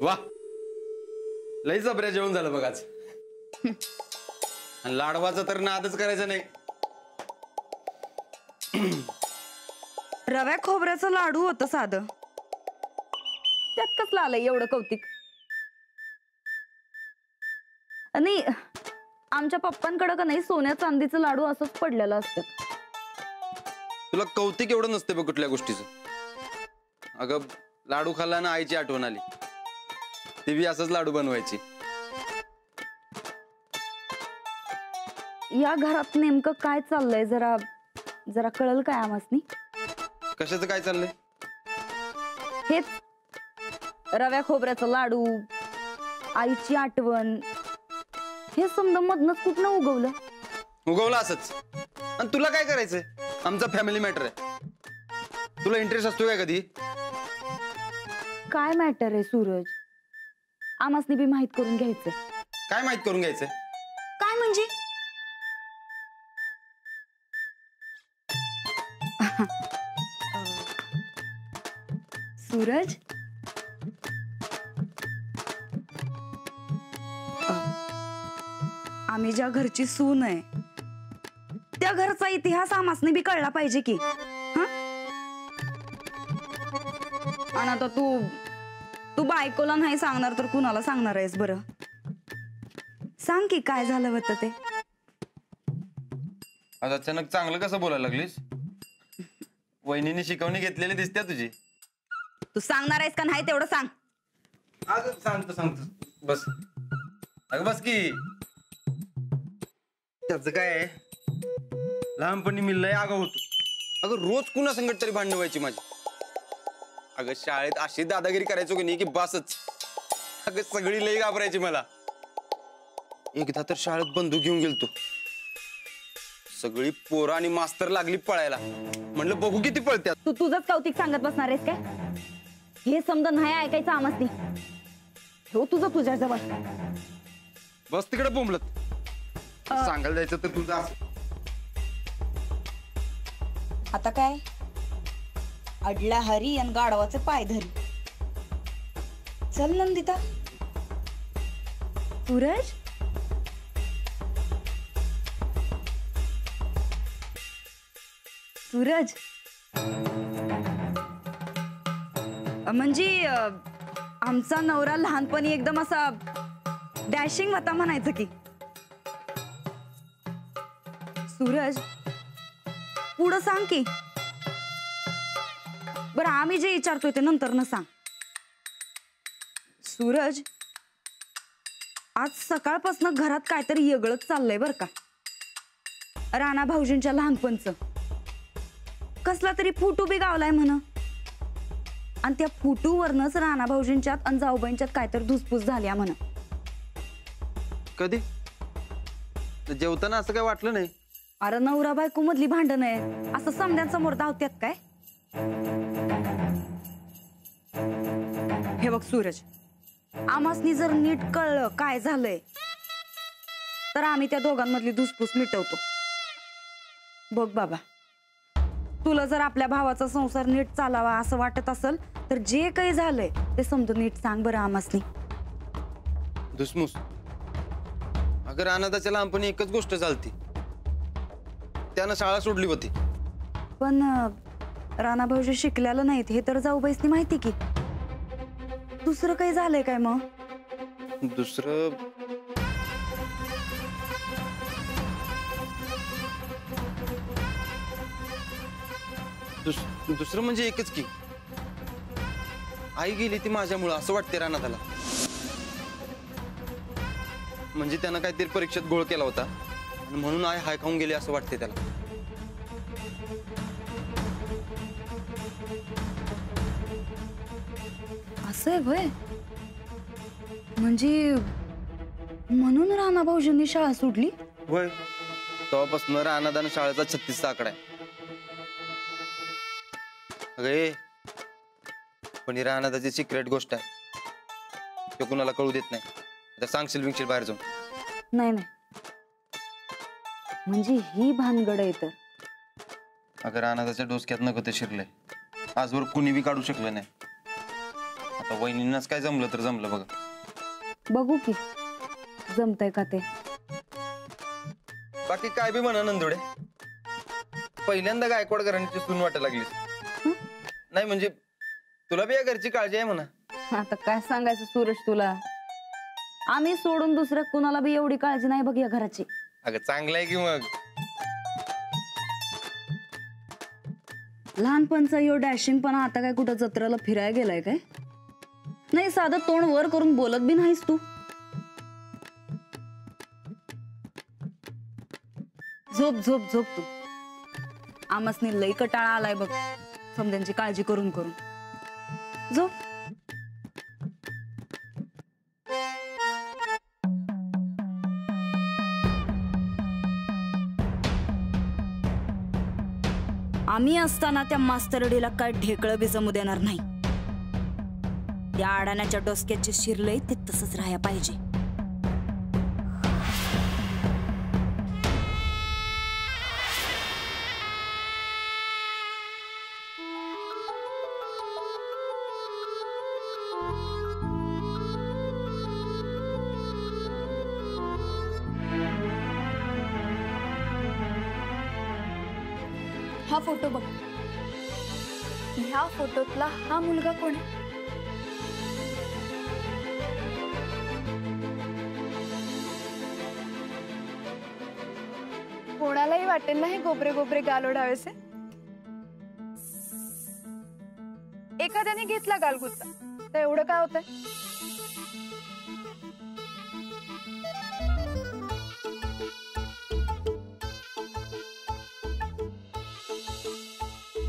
वा, लई जबऱ्या जेवण झालं बघ आज. आणि लाडवाचा तर नादच करायचा नाही. रव्या खोबऱ्याचं लाडू होतं साधं, त्यात कसलं आलंय एवढं कौतिक? आणि आमच्या पप्पांकडे का नाही सोन्या चांदीचं लाडू असंच पडलेलं असतं. तुला कौतिक एवढं नसते बघ कुठल्या गोष्टीचं. अगं लाडू खाल्ला ना आईची आठवण आली. ती बी असंच लाडू बनवायची. या घरात नेमकं काय चाललंय जरा जरा कळल काय आम्हासनी? कशाचं काय चाललंय? हेच रव्या खोबऱ्याचं लाडू, आईची आठवण, हे समजा मधनच कुठनं उगवलं? उगवलं असंच. आणि तुला काय करायचंय? आमचा फॅमिली मॅटर आहे. तुला इंटरेस्ट असतो काय कधी? काय मॅटर आहे सूरज? आम्हासनी बी माहित करून घ्यायचंय. काय माहित करून घ्यायचंय? काय म्हणजे? सूरज, आम्ही ज्या घरची सून आहे त्या घरचा इतिहास आम्हासनी बी कळला पाहिजे की. आणि आता तू बायकोला नाही सांगणार तर कुणाला सांगणार आहेस बरं? सांग की काय झालं होतं ते. आज अचानक चांगलं कसं बोलायला लागलीस? वहिनीने शिकवणी घेतलेली दिसते तुझी. तू सांगणार आहेस का नाही तेवढं सांग. सांगतो बस. अगं बस की. त्याचं काय आहे, लहानपणी मी लय आगाऊ होतो. अगं रोज कुणा संकट तरी भांडण व्हायची माझी. अगं शाळेत अशी दादागिरी करायचो की नाही की बसच. अगं सगळी लई घाबरायची मला. एकदा तर शाळेत बंदूक घेऊन गेलतो. सगळी पोरं आणि मास्तर लागली पळायला. म्हणलं बघू किती पळत्यात. तू तुझंच कौतिक सांगत बसणार आहेस काय? हे समजा नाही ऐकायचं आम्हासनी. ठेव तुझं तुझ्याजवळ. बस तिकडे बोंबलत. सांगायला जायचं तर तुझं. आता काय अडला हरी आणि गाढवाचे पाय धरी. चल नंदिता. सूरज, सूरज म्हणजे आमचा नवरा लहानपणी एकदम असा डॅशिंग होता म्हणायचं की. सूरज पुढं सांग की. बरं आम्ही जे विचारतोय ते नंतर न सांग. सूरज, आज सकाळपासून घरात काहीतरी वेगळंच चाललंय बर का. राणा भाऊजींच्या लहानपणचं कसला तरी फोटो बी गावलाय म्हण. आणि त्या फोटोवरनच राणा भाऊजींच्यात आणि जाऊबाईंच्यात काहीतरी धुसफूस झाल्या म्हण. कधी? जेवताना असं काय वाटलं नाही? अरे नवरा बायको मधली भांडण आहे असं समद्यांसमोर धावत्यात काय? हे बघ सूरज, आम्हासनी जर नीट कळलं काय झालंय तर आम्ही त्या दोघांमधली धुसफूस मिटवतो. बघ बाबा, तुला जर आपल्या भावाचा संसार नीट चालावा असं वाटत असेल तर जे काही झालंय ते समजून नीट सांग बरं आम्हासनी. धुसमुस? अगर अनाथाच्या लहानपणी एकच गोष्ट चालती. त्यानं शाळा सोडली होती. पण राणा भाऊजी शिकलेलं नाहीत हे तर जाऊबाईसनी माहिती की. दुसरं काही झालंय काय मग? दुसरं दुसरं म्हणजे एकच की आई गेली ती माझ्यामुळं असं वाटते रानाथाला. म्हणजे त्यानं काहीतरी परीक्षेत गोळ केला होता आणि म्हणून आई हाय खाऊन गेली असं वाटते त्याला. असं आहे होय? म्हणजे म्हणून राणा भाऊजींनी शाळा सोडली? होय, तेव्हापासून रानादान शाळेचा 36चा आकडा आहे. अगे पण ही रानादाची सिक्रेट गोष्ट आहे. ते कुणाला कळू देत नाही. आता सांगशील विंगशील बाहेर जाऊन? नाही नाही, म्हणजे ही भानगड आहे तर. अगर रानादाच्या डोसक्यात नको ते शिरलंय. आजवर कुणी बी काढू शकलं नाही. आता वहिनींनाच काय जमलं तर जमलं बघा. बघू की जमतंय का ते. बाकी काय बी म्हणा नंदुडे, पहिल्यांदा गायकवाड घराण्याची सून वाटायला लागलीस. नाही म्हणजे तुला बी या घरची काळजी आहे म्हणा. आता काय सांगायचं सूरज तुला, आम्ही सोडून दुसऱ्या कुणाला बी एवढी काळजी नाही बघ या घराची. अगं चांगलं आहे की मग. लहानपणचा यो डॅशिंग पण आता काय कुठं जत्रेला फिरायला गेलाय काय? नाही साधं तोंड वर करून बोलत बी नाहीस तू. झोप झोप झोप तू. आमसनी लई कटाळा आलाय बघ समद्यांची काळजी करून करून. झोप. आम्ही असताना त्या मास्तरडीला काय ढेकळं बी जमू देणार नाही. त्या अडाण्याच्या डोसक्याचे शिरलंय ते तसंच राहायला पाहिजे. हा फोटो बघ. ह्या फोटोतला हा मुलगा कोण आहे? कोणालाही वाटेल ना हे गोबरे गोबरे गाल ओढावेसे. एखाद्याने घेतला गालगुच्चा तर एवढं काय होतंय?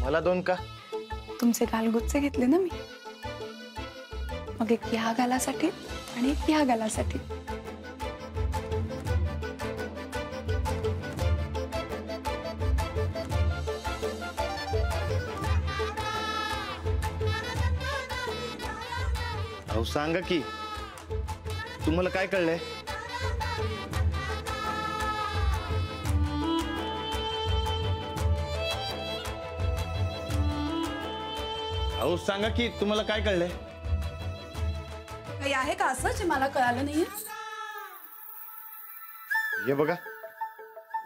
मला 2 का? तुमचे गालगुच्चे घेतले ना मी, मग एक ह्या गालासाठी आणि एक ह्या गालासाठी. अहो सांगा की, तुम्हाला काय कळलंय? अहो सांगा की, तुम्हाला काय कळलंय? काही आहे का असं जे मला कळालं नाहीये? हे बघा,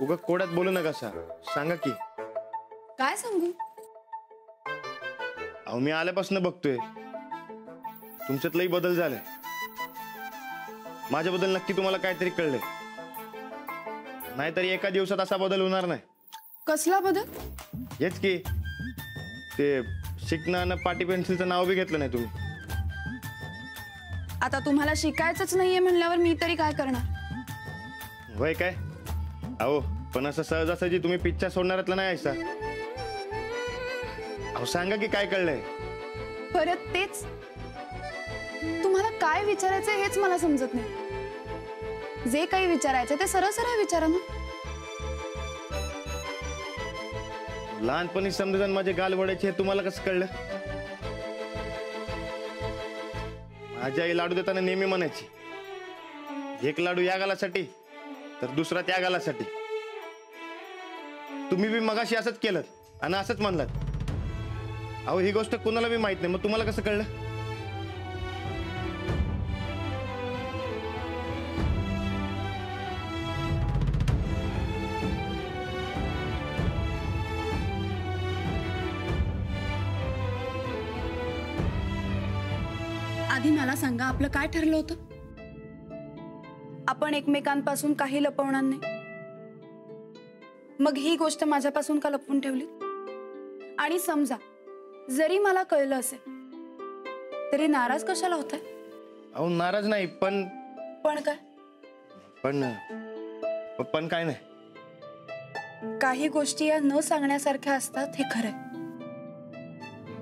उगा कोड्यात बोलू नका सांगा की. काय सांगू? अहो मी आल्यापासून बघतोय तुमच्यात लई बदल झालाय. माझ्याबद्दल नक्की तुम्हाला काहीतरी कळलंय, नाहीतरी एका दिवसात असा बदल होणार नाही. कसला बदल? हेच की, ते शिकणं पाटी पेन्सिलचं नाव बी घेतलं नाही तुम्ही. आता तुम्हाला शिकायचंच नाहीये म्हणल्यावर मी तरी काय करणार? होय काय? अहो पण असं सहजासहजी तुम्ही पिच्चा सोडणारातलं नाही ऐसा. अहो सांगा की काय कळलंय? परत तेच. तुम्हाला काय विचारायचं हेच मला समजत नाही. जे काही विचारायचं ते सरळ सरळ विचारा ना. लहानपणी समजून माझे गाल वडायचे हे तुम्हाला कसं कळलं? माझी आई लाडू देताना नेहमी म्हणायची, एक लाडू या गालासाठी तर दुसरा त्या गालासाठी. तुम्ही बी मगाशी असंच केलं आणि असंच म्हणलात. अहो ही गोष्ट कुणाला बी माहित नाही, मग तुम्हाला कसं कळलं? आधी मला सांगा, आपलं काय ठरलं होतं? आपण एकमेकांपासून काही लपवणार नाही. मग ही गोष्ट माझ्यापासून का लपवून ठेवली? आणि समजा जरी मला कळलं असेल तरी नाराज कशाला होताय? अहो नाराज नाही, पण काय? पण काय नाही. काही गोष्टी या न सांगण्यासारख्या असतात हे खरंय,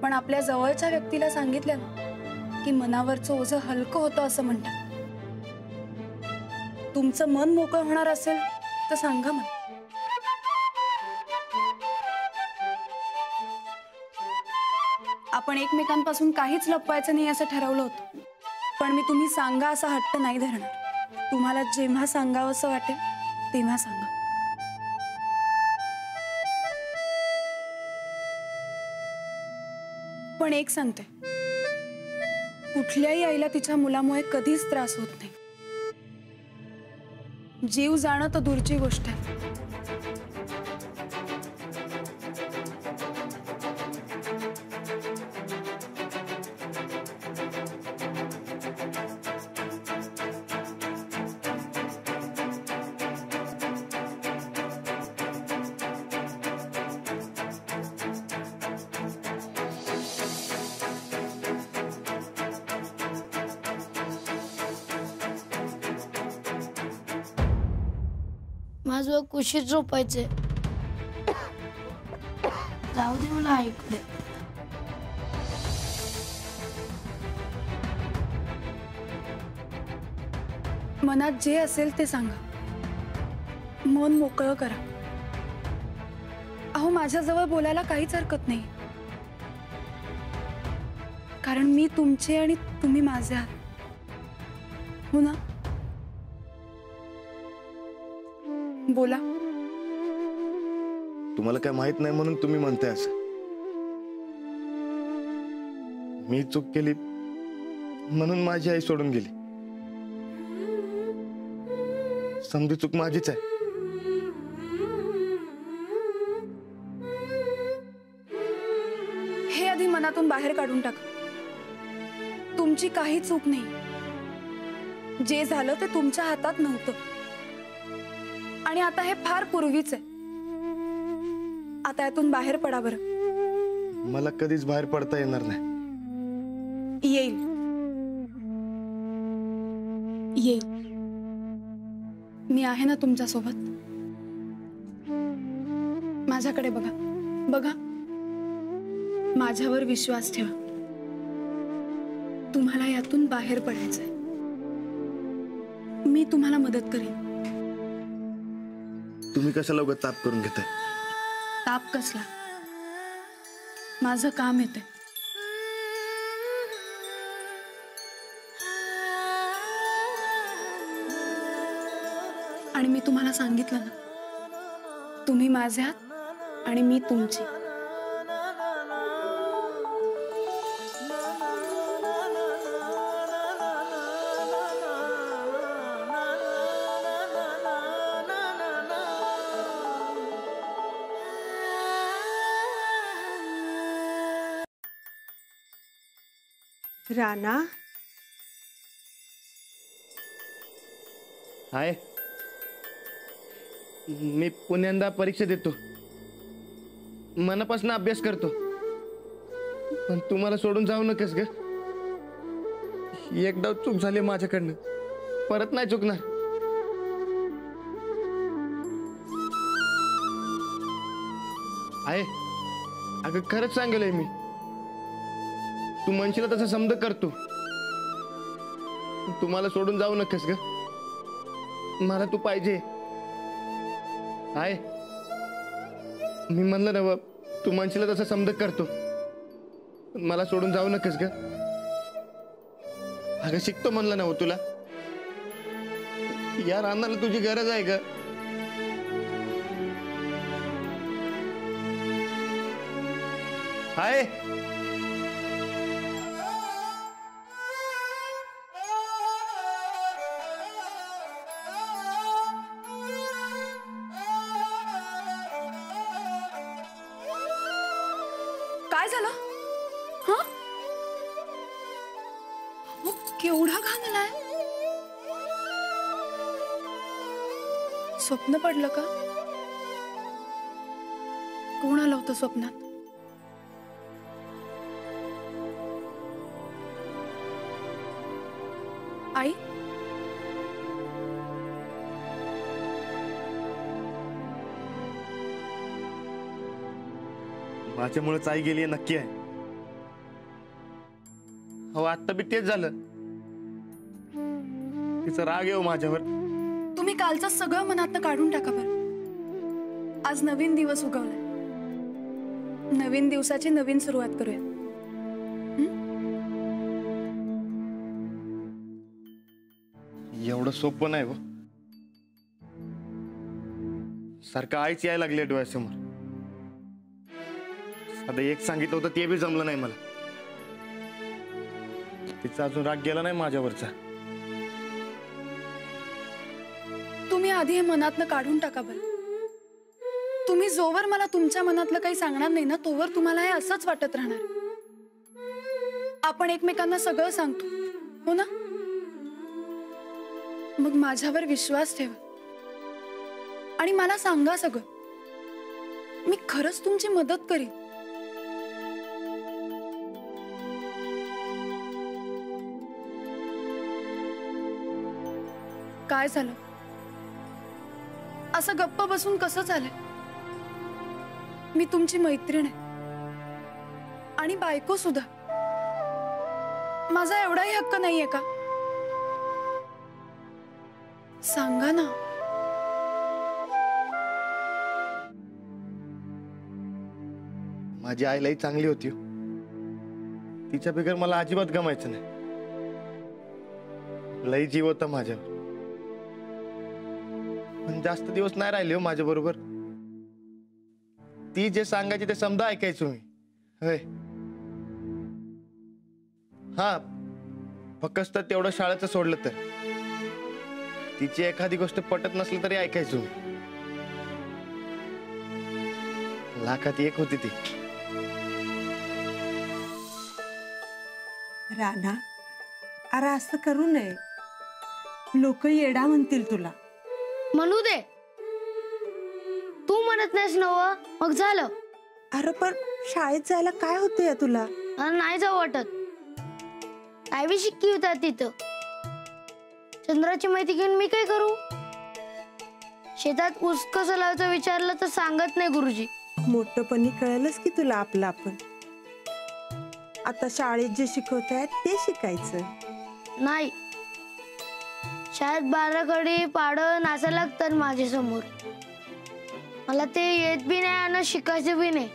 पण आपल्या जवळच्या व्यक्तीला सांगितलं ना की मनावरचं ओझं हलकं होतं असं म्हणतात. तुमचं मन मोकळं होणार असेल तर सांगा मला. आपण एकमेकांपासून काहीच लपवायचं नाही असं ठरवलं होतं, पण मी तुम्ही सांगा असा हट्ट नाही धरणार. तुम्हाला जेव्हा सांगावं असं वाटेल तेव्हा सांगा. पण एक सांगते, कुठल्याही आईला तिच्या मुलामुळे कधीच त्रास होत नाही. जीव जाणं तर दूरची गोष्ट आहे. माझं कुशीत झोपायचंय. जाऊ दे मला ऐकले. मनात जे असेल ते सांगा. मन मोकळं करा. अहो माझ्याजवळ बोलायला काहीच हरकत नाही, कारण मी तुमचे आणि तुम्ही माझे आहात, हो ना? बोला. तुम्हाला काय माहित नाही म्हणून तुम्ही म्हणताय असं. मी चूक केली म्हणून माझी आई सोडून गेली. समधी चूक माझीच आहे. हे आधी मनातून बाहेर काढून टाका. तुमची काही चूक नाही. जे झालं ते तुमच्या हातात नव्हतं, आणि आता हे फार पूर्वीच आहे. आता यातून बाहेर पडा बरं. मला कधीच बाहेर पडता येणार नाही. येईल, येईल. मी आहे ना तुमच्या सोबत. माझ्याकडे बघा, बघा. माझ्यावर विश्वास ठेवा. तुम्हाला यातून बाहेर पडायचंय. मी तुम्हाला मदत करेन. तुम्ही कशाला उगाच ताप करून घेताय? ताप कसला? माझं काम येते. आणि मी तुम्हाला सांगितलं ना, तुम्ही माझे आहात आणि मी तुमची. राणा, हाय. मी पुण्यांदा परीक्षा देतो, मनापासून अभ्यास करतो. पण तुम्हाला सोडून जाऊ नकोस ग. एकदा चूक झाली माझ्याकडनं, परत नाही चुकणार. आहे अगं, खरंच सांगेलय मी. तू म्हणशील तसं समज करतो. तुम्हाला सोडून जाऊ नकोस ग. मला तू पाहिजे. आहे मी म्हणलं ना, तू म्हणशील तसं समज करतो. मला सोडून जाऊ नकोस ग. अगं शिकतो म्हणलं ना तुला. या रानाला तुझी गरज आहे ग. हाय. काय झालं? हा, केवढा घाम आलाय. स्वप्न पडलं का? कोण आलं होतं स्वप्नात? आई? माझ्यामुळेच आई गेली नक्की आहे. हो, आता बी तेच झालं. तिचा राग येऊ माझ्यावर. तुम्ही कालचं सगळं मनातनं काढून टाका बरं. आज नवीन दिवस उगवलाय. नवीन दिवसाची नवीन सुरुवात करूया. एवढं सोपं नाही हो. सारखं आईच यायला लागले डोळ्यासमोर. आता एक सांगितलं होतं ते बी जमलं नाही मला. तिचा अजून राग गेला नाही माझ्यावरचा. तुम्ही आधी हे मनातनं काढून टाका बरं. तुम्ही जोवर मला तुमच्या मनातलं काही सांगणार नाही ना, तोवर तुम्हाला हे असंच वाटत राहणार. आपण एकमेकांना सगळं सांगतो, हो ना? मग माझ्यावर विश्वास ठेवा आणि मला सांगा सगळं. मी खरंच तुमची मदत करीन. काय झालं? असं गप्प बसून कसं चालेल? मी तुमची मैत्रीण आहे आणि बायको सुद्धा. माझा एवढाही हक्क नाहीये का? सांगा ना. माझी आई लई चांगली होती. तिच्या बिगर मला अजिबात गमायचं नाही. लई जीव होता माझ्यावर. पण जास्त दिवस नाही राहिले हो माझ्या बरोबर. ती जे सांगायची ते समजा ऐकायचो मी. होय, हा, फक्त तेवढं शाळेचं सोडलं तर. तिची एखादी गोष्ट पटत नसली तरी ऐकायचो मी. लाखात एक होती ती. राणा, अरे असं करू नये. लोक येडा म्हणतील तुला. म्हणू दे. तू म्हणत नाहीस नव, मग झालं. अरे पण शाळेत जायला काय होतं या तुला? मला नाही जाऊ वाटत. आई शिक्की होता तिथं. चंद्राची माहिती घेऊन मी काय करू? शेतात ऊस कसं लावायचं विचारलं तर सांगत नाही गुरुजी. मोठपणी कळलंच की तुला आपलं आपण. आता शाळेत जे शिकवतायत ते शिकायचं. नाही, शाळेत बाराखडी पाडं नाचायला लागतात माझ्या समोर. मला ते येत बी नाही आणि शिकायचं बी नाही.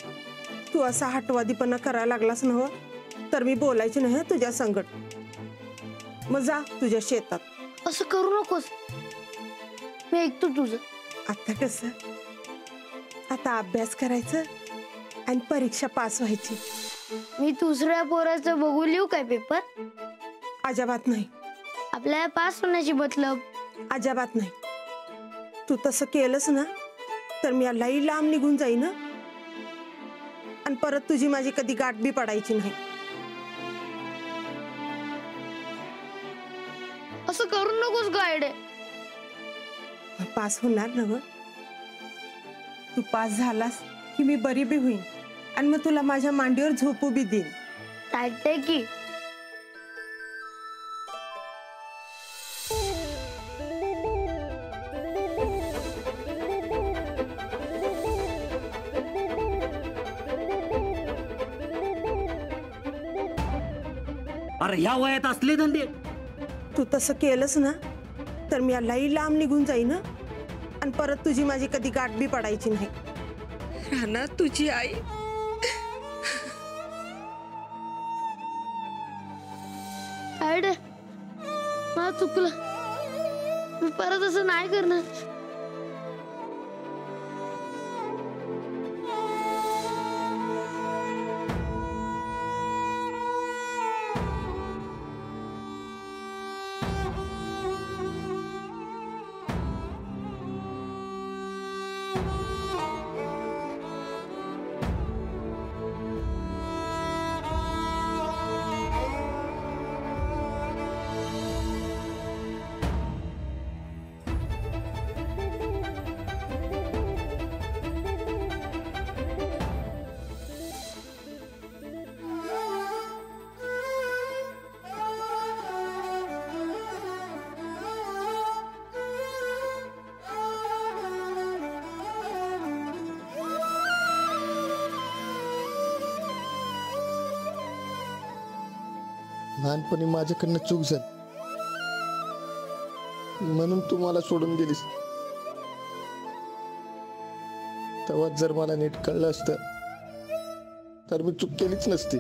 तू असा हटवादीपणा करायला लागलास ना, तर मी बोलायची नाही तुझ्या संगत. मग जा तुझ्या शेतात. असं करू नकोस. मी ऐकतो तुझं. आता कसं? आता अभ्यास करायचं आणि परीक्षा पास व्हायची. मी दुसऱ्या पोराचं बघू लिहू काय पेपर? अजिबात नाही. आपल्याला पास होण्याची मतलब. अजिबात नाही. तू तसं केलंस ना तर मी लई लांब निघून जाईन आणि परत तुझी माझी कधी गाठ बी पडायची नाही. असं करू नकोस गायडे. पास होणार ना ग? तू पास झालास की मी बरी बी होईन आणि मग तुला माझ्या मांडीवर झोपू बी देईन. चालतंय की. अरे ह्या वयात असले धंदे. तू तसं केलंस ना तर मी लई लांब निघून जाईन आणि परत तुझी माझी कधी गाठ बी पडायची नाही. राणा, तुझी आई. गायडे, मला चुकलं. मी परत असं नाही करणार. लहानपणी माझ्याकडनं चूक झाली म्हणून तू मला सोडून गेलीस. तेव्हा जर मला नीट कळलं असतं तर मी चूक केलीच नसती.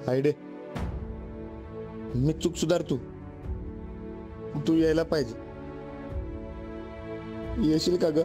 आयडे, मी चूक सुधारतो. तू यायला पाहिजे. येशील का ग?